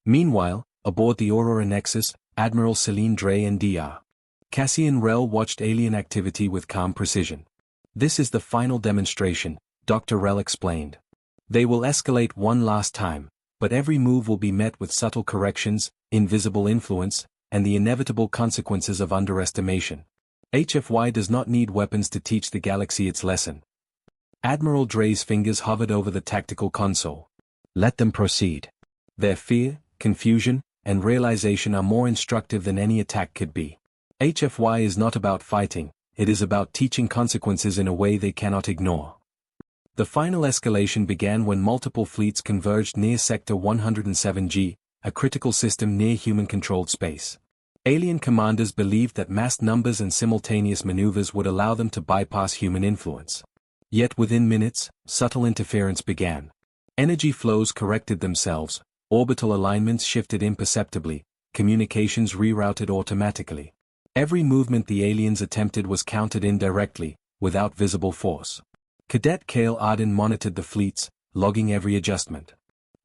Meanwhile, aboard the Aurora Nexus, Admiral Celine Dre and Dr. Cassian Rel watched alien activity with calm precision. This is the final demonstration, Dr. Rel explained. They will escalate one last time, but every move will be met with subtle corrections, invisible influence, and the inevitable consequences of underestimation. HFY does not need weapons to teach the galaxy its lesson. Admiral Dre's fingers hovered over the tactical console. Let them proceed. Their fear, confusion, and realization are more instructive than any attack could be. HFY is not about fighting, it is about teaching consequences in a way they cannot ignore. The final escalation began when multiple fleets converged near Sector 107G, a critical system near human-controlled space. Alien commanders believed that massed numbers and simultaneous maneuvers would allow them to bypass human influence. Yet within minutes, subtle interference began. Energy flows corrected themselves, orbital alignments shifted imperceptibly, communications rerouted automatically. Every movement the aliens attempted was countered indirectly, without visible force. Cadet Kale Arden monitored the fleets, logging every adjustment.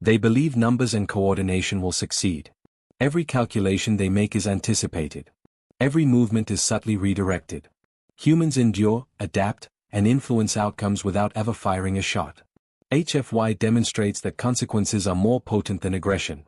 They believe numbers and coordination will succeed. Every calculation they make is anticipated. Every movement is subtly redirected. Humans endure, adapt, and influence outcomes without ever firing a shot. HFY demonstrates that consequences are more potent than aggression.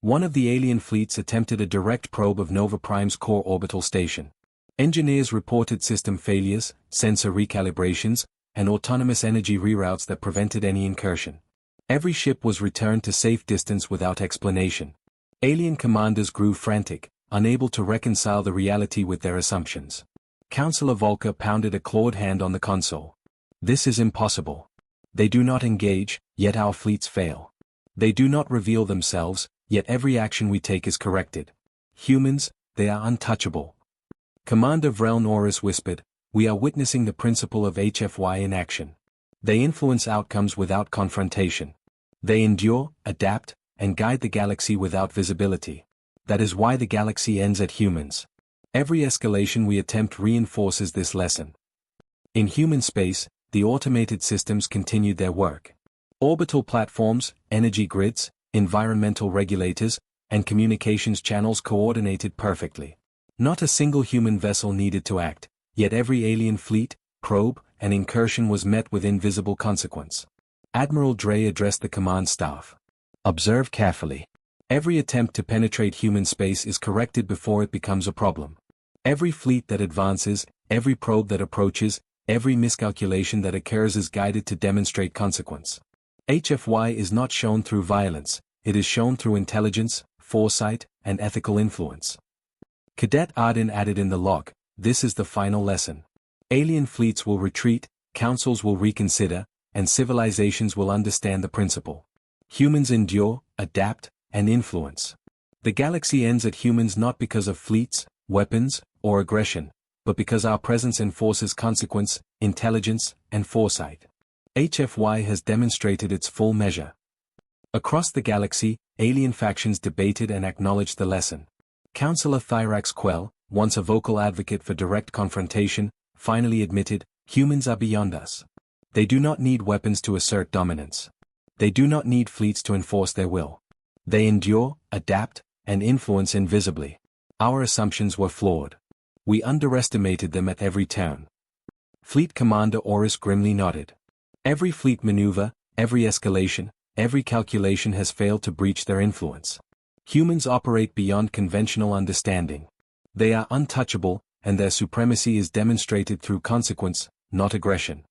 One of the alien fleets attempted a direct probe of Nova Prime's core orbital station. Engineers reported system failures, sensor recalibrations, and autonomous energy reroutes that prevented any incursion. Every ship was returned to safe distance without explanation. Alien commanders grew frantic, unable to reconcile the reality with their assumptions. Counselor Volker pounded a clawed hand on the console. This is impossible. They do not engage, yet our fleets fail. They do not reveal themselves, yet every action we take is corrected. Humans, they are untouchable. Commander Vrel Norris whispered, we are witnessing the principle of HFY in action. They influence outcomes without confrontation. They endure, adapt, and guide the galaxy without visibility. That is why the galaxy ends at humans. Every escalation we attempt reinforces this lesson. In human space, the automated systems continued their work. Orbital platforms, energy grids, environmental regulators, and communications channels coordinated perfectly. Not a single human vessel needed to act, yet every alien fleet, probe, and incursion was met with invisible consequence. Admiral Dre addressed the command staff. Observe carefully. Every attempt to penetrate human space is corrected before it becomes a problem. Every fleet that advances, every probe that approaches, every miscalculation that occurs is guided to demonstrate consequence. HFY is not shown through violence, it is shown through intelligence, foresight, and ethical influence. Cadet Arden added in the log, this is the final lesson. Alien fleets will retreat, councils will reconsider, and civilizations will understand the principle. Humans endure, adapt, and influence. The galaxy ends at humans not because of fleets, weapons, or aggression, but because our presence enforces consequence, intelligence, and foresight. HFY has demonstrated its full measure. Across the galaxy, alien factions debated and acknowledged the lesson. Counselor Thyrax Quell, once a vocal advocate for direct confrontation, finally admitted, humans are beyond us. They do not need weapons to assert dominance. They do not need fleets to enforce their will. They endure, adapt, and influence invisibly. Our assumptions were flawed. We underestimated them at every turn. Fleet Commander Oris grimly nodded. Every fleet maneuver, every escalation, every calculation has failed to breach their influence. Humans operate beyond conventional understanding. They are untouchable, and their supremacy is demonstrated through consequence, not aggression.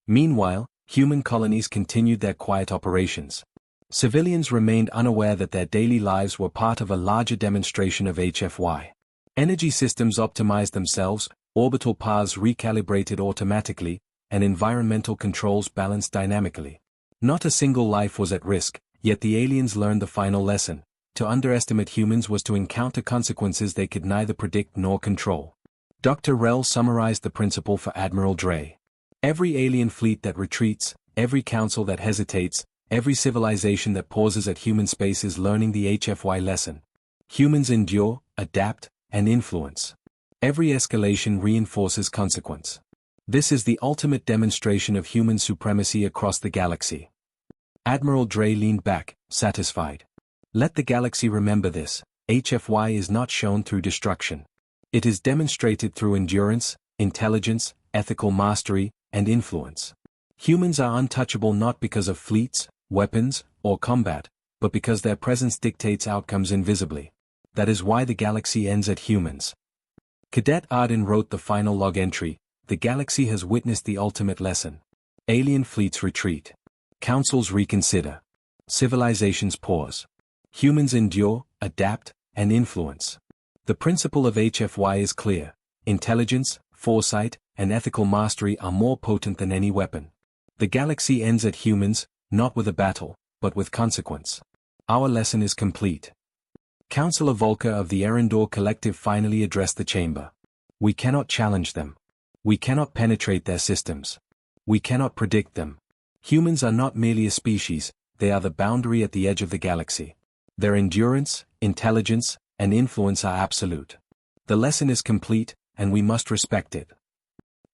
Meanwhile, human colonies continued their quiet operations. Civilians remained unaware that their daily lives were part of a larger demonstration of HFY. Energy systems optimized themselves, orbital paths recalibrated automatically, and environmental controls balanced dynamically. Not a single life was at risk, yet the aliens learned the final lesson. To underestimate humans was to encounter consequences they could neither predict nor control. Dr. Rell summarized the principle for Admiral Dre. Every alien fleet that retreats, every council that hesitates, every civilization that pauses at human space is learning the HFY lesson. Humans endure, adapt, and influence. Every escalation reinforces consequence. This is the ultimate demonstration of human supremacy across the galaxy. Admiral Dre leaned back, satisfied. Let the galaxy remember this, HFY is not shown through destruction. It is demonstrated through endurance, intelligence, ethical mastery, and influence. Humans are untouchable not because of fleets, weapons, or combat, but because their presence dictates outcomes invisibly. That is why the galaxy ends at humans. Cadet Arden wrote the final log entry, "The galaxy has witnessed the ultimate lesson. Alien fleets retreat. Councils reconsider. Civilizations pause. Humans endure, adapt, and influence. The principle of HFY is clear. Intelligence, foresight, and ethical mastery are more potent than any weapon. The galaxy ends at humans, not with a battle, but with consequence. Our lesson is complete." Councillor Volker of the Erendor Collective finally addressed the chamber. "We cannot challenge them. We cannot penetrate their systems. We cannot predict them. Humans are not merely a species, they are the boundary at the edge of the galaxy. Their endurance, intelligence, and influence are absolute. The lesson is complete, and we must respect it."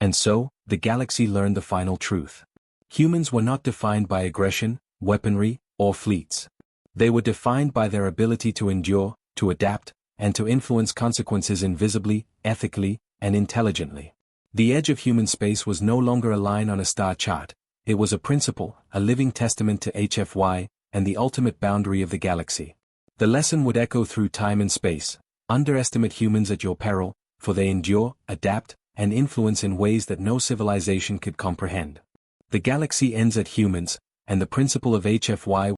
And so, the galaxy learned the final truth. Humans were not defined by aggression, weaponry, or fleets. They were defined by their ability to endure, to adapt, and to influence consequences invisibly, ethically, and intelligently. The edge of human space was no longer a line on a star chart, it was a principle, a living testament to HFY, and the ultimate boundary of the galaxy. The lesson would echo through time and space: underestimate humans at your peril, for they endure, adapt, and influence in ways that no civilization could comprehend. The galaxy ends at humans, and the principle of HFY